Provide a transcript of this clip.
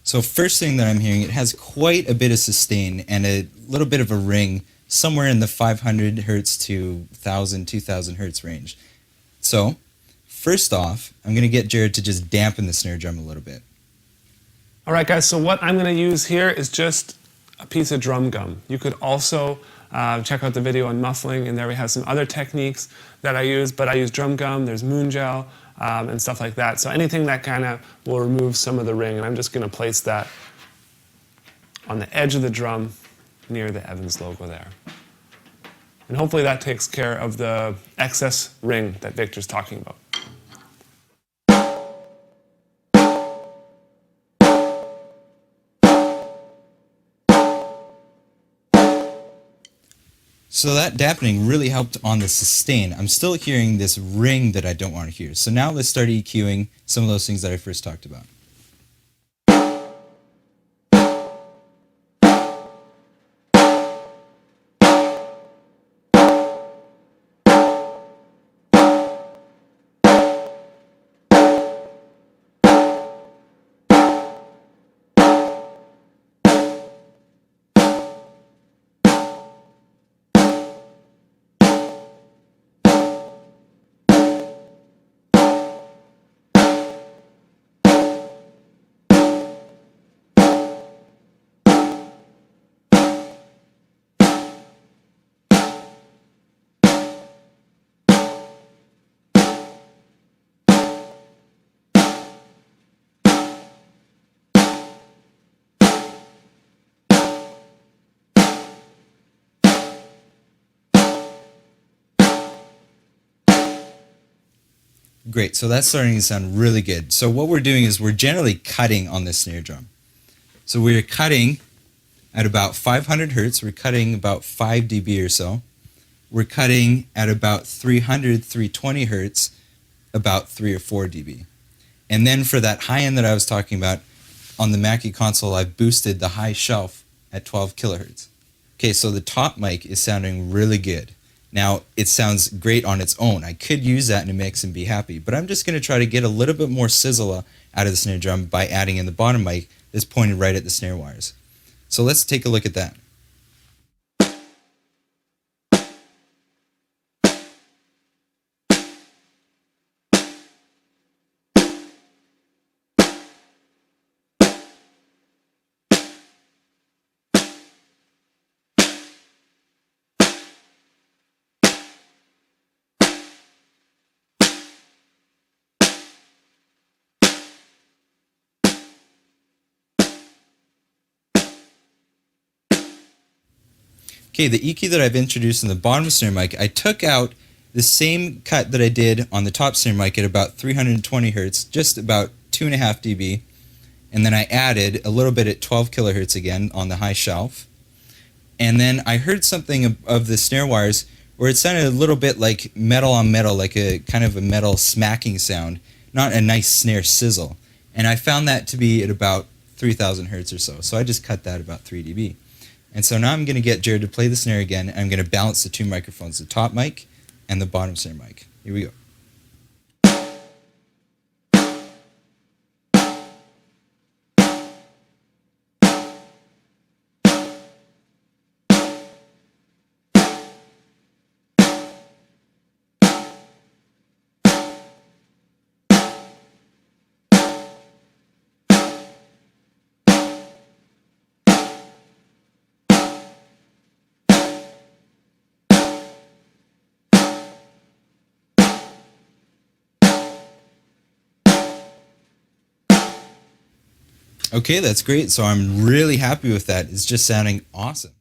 So first thing that I'm hearing, it has quite a bit of sustain and a little bit of a ring somewhere in the 500 hertz to 1000, 2000 hertz range. So first off, I'm going to get Jared to just dampen the snare drum a little bit. All right, guys, so what I'm going to use here is just a piece of drum gum. You could also check out the video on muffling, and there we have some other techniques that I use, but I use drum gum, there's moon gel, and stuff like that. So anything that kind of will remove some of the ring, and I'm just going to place that on the edge of the drum near the Evans logo there. And hopefully that takes care of the excess ring that Victor's talking about. So that dampening really helped on the sustain. I'm still hearing this ring that I don't want to hear. So now let's start EQing some of those things that I first talked about. Great, so that's starting to sound really good. So what we're doing is we're generally cutting on the snare drum. So we're cutting at about 500 hertz, we're cutting about 5 dB or so. We're cutting at about 300, 320 hertz, about 3 or 4 dB. And then for that high end that I was talking about, on the Mackie console, I've boosted the high shelf at 12 kilohertz. Okay, so the top mic is sounding really good. Now, it sounds great on its own. I could use that in a mix and be happy, but I'm just going to try to get a little bit more sizzle out of the snare drum by adding in the bottom mic that's pointed right at the snare wires. So let's take a look at that. Okay, the EQ that I've introduced in the bottom snare mic, I took out the same cut that I did on the top snare mic at about 320 hertz, just about 2.5 dB, and then I added a little bit at 12 kilohertz again on the high shelf. And then I heard something of the snare wires where it sounded a little bit like metal on metal, like a kind of a metal smacking sound, not a nice snare sizzle. And I found that to be at about 3000 hertz or so, so I just cut that about 3 dB. And so now I'm going to get Jared to play the snare again, and I'm going to balance the two microphones, the top mic and the bottom snare mic. Here we go. Okay, that's great. So I'm really happy with that. It's just sounding awesome.